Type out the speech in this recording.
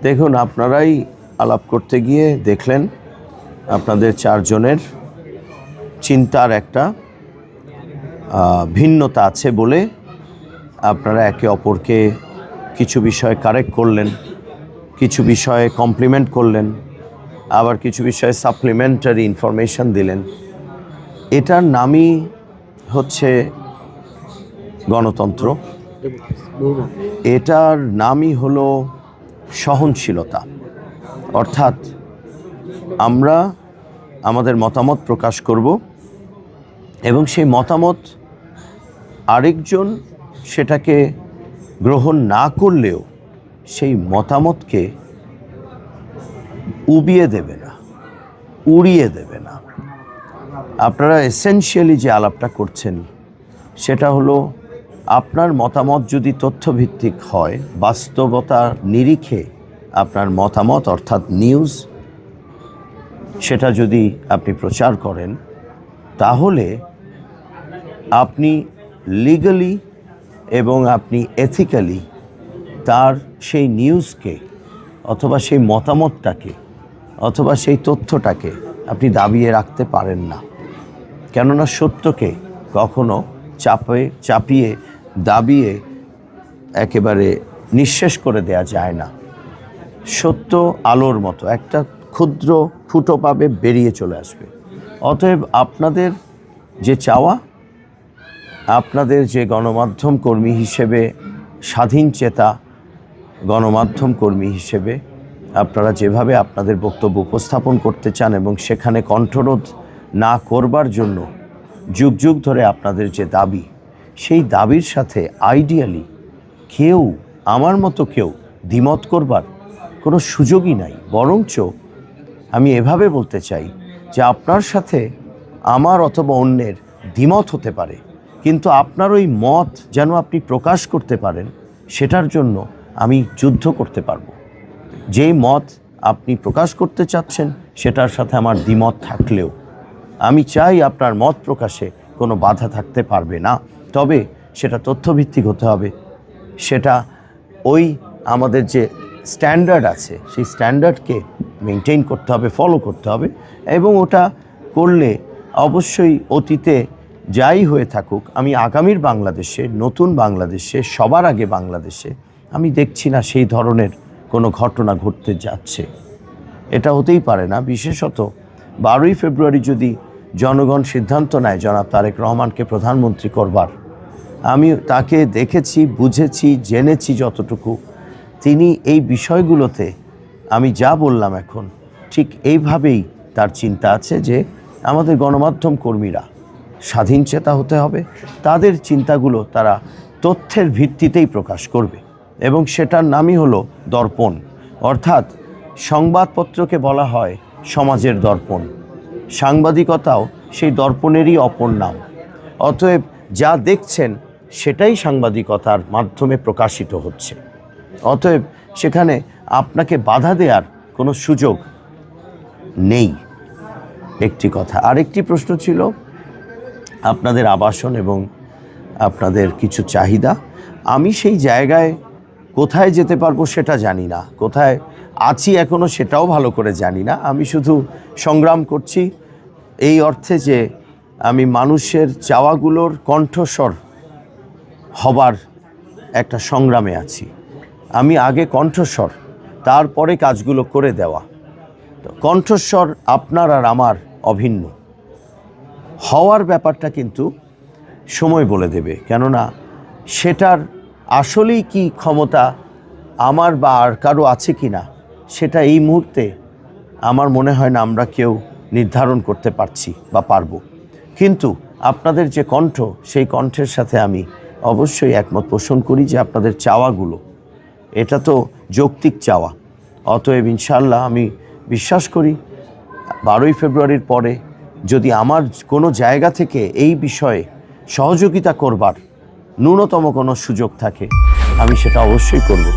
দেখুন, আপনারাই আলাপ করতে গিয়ে দেখলেন আপনাদের চারজনের চিন্তার একটা ভিন্নতা আছে বলে আপনারা একে অপরকে কিছু বিষয়ে কারেক্ট করলেন, কিছু বিষয়ে কমপ্লিমেন্ট করলেন, আবার কিছু বিষয়ে সাপ্লিমেন্টারি ইনফরমেশন দিলেন। এটার নামই হচ্ছে গণতন্ত্র, এটার নামই হলো সহনশীলতা। অর্থাৎ আমরা আমাদের মতামত প্রকাশ করব এবং সেই মতামত আরেকজন সেটাকে গ্রহণ না করলেও সেই মতামতকে উবিয়ে দেবে না, উড়িয়ে দেবে না। আপনারা এসেনশিয়ালি যে আলাপটা করছেন সেটা হলো আপনার মতামত যদি তথ্যভিত্তিক হয়, বাস্তবতার নিরিখে আপনার মতামত অর্থাৎ নিউজ সেটা যদি আপনি প্রচার করেন, তাহলে আপনি লিগালি এবং আপনি এথিক্যালি তার সেই নিউজকে অথবা সেই মতামতটাকে অথবা সেই তথ্যটাকে আপনি দাবিয়ে রাখতে পারেন না। কেননা সত্যকে কখনো চাপিয়ে দাবিয়ে একেবারে নিঃশেষ করে দেয়া যায় না। সত্য আলোর মতো একটা ক্ষুদ্র ফুটো পাবে, বেরিয়ে চলে আসবে। অতএব আপনাদের যে চাওয়া, আপনাদের যে গণমাধ্যম কর্মী হিসেবে, স্বাধীন চেতা গণমাধ্যম কর্মী হিসেবে আপনারা যেভাবে আপনাদের বক্তব্য উপস্থাপন করতে চান এবং সেখানে কণ্ঠরোধ না করবার জন্য যুগ যুগ ধরে আপনাদের যে দাবি, সেই দাবির সাথে আইডিয়ালি কেউ, আমার মতো কেউ দ্বিমত করবার কোনো সুযোগই নাই। বরঞ্চ আমি এভাবে বলতে চাই যে আপনার সাথে আমার অথবা অন্যের দ্বিমত হতে পারে, কিন্তু আপনার ওই মত যেন আপনি প্রকাশ করতে পারেন, সেটার জন্য আমি যুদ্ধ করতে পারবো। যেই মত আপনি প্রকাশ করতে চাচ্ছেন সেটার সাথে আমার দ্বিমত থাকলেও আমি চাই আপনার মত প্রকাশে কোনো বাধা থাকতে পারবে না। তবে সেটা তথ্যভিত্তিক হতে হবে, সেটা ওই আমাদের যে স্ট্যান্ডার্ড আছে সেই স্ট্যান্ডার্ডকে মেনটেন করতে হবে, ফলো করতে হবে। এবং ওটা করলে অবশ্যই অতীতে যাই হয়ে থাকুক, আমি আগামীর বাংলাদেশে, নতুন বাংলাদেশে, সবার আগে বাংলাদেশে আমি দেখছি না সেই ধরনের কোনো ঘটনা ঘটতে যাচ্ছে। এটা হতেই পারে না। বিশেষত 12ই ফেব্রুয়ারি যদি জনগণ সিদ্ধান্ত নেয় জনাব তারেক রহমানকে প্রধানমন্ত্রী করবার, আমি তাকে দেখেছি, বুঝেছি, জেনেছি যতটুকু, তিনি এই বিষয়গুলোতে আমি যা বললাম এখন ঠিক এইভাবেই তার চিন্তা আছে যে আমাদের গণমাধ্যম কর্মীরা স্বাধীন চেতা হতে হবে, তাদের চিন্তাগুলো তারা তথ্যের ভিত্তিতেই প্রকাশ করবে এবং সেটার নামই হলো দর্পণ। অর্থাৎ সংবাদপত্রকে বলা হয় সমাজের দর্পণ, সাংবাদিকতাও সেই দর্পণেরই অপর নাম। অতএব যা দেখছেন সেটাই সাংবাদিকতার মাধ্যমে প্রকাশিত হচ্ছে। অতএব সেখানে আপনাকে বাধা দেওয়ার কোনো সুযোগ নেই, একটি কথা। আরেকটি প্রশ্ন ছিল আপনাদের আবাসন এবং আপনাদের কিছু চাহিদা। আমি সেই জায়গায় কোথায় যেতে পারবো সেটা জানি না, কোথায় আছি এখনও সেটাও ভালো করে জানি না। আমি শুধু সংগ্রাম করছি এই অর্থে যে আমি মানুষের চাওয়াগুলোর কণ্ঠস্বর হবার একটা সংগ্রামে আছি। আমি আগে কণ্ঠস্বর, তারপরে কাজগুলো করে দেওয়া। কণ্ঠস্বর আপনার আর আমার অভিন্ন, হওয়ার ব্যাপারটা কিন্তু সময় বলে দেবে। কেননা সেটার আসলেই কি ক্ষমতা আমার বা আর কারো আছে কি না, সেটা এই মুহূর্তে আমার মনে হয় না আমরা কেউ নির্ধারণ করতে পারছি বা পারবো। কিন্তু আপনাদের যে কণ্ঠ, সেই কণ্ঠের সাথে আমি অবশ্যই একমত পোষণ করি যে আপনাদের চাওয়াগুলো, এটা তো যৌক্তিক চাওয়া। অতএব ইনশাআল্লাহ আমি বিশ্বাস করি 12ই ফেব্রুয়ারির পরে যদি আমার কোনো জায়গা থেকে এই বিষয়ে সহযোগিতা করবার ন্যূনতম কোনো সুযোগ থাকে, আমি সেটা অবশ্যই করব।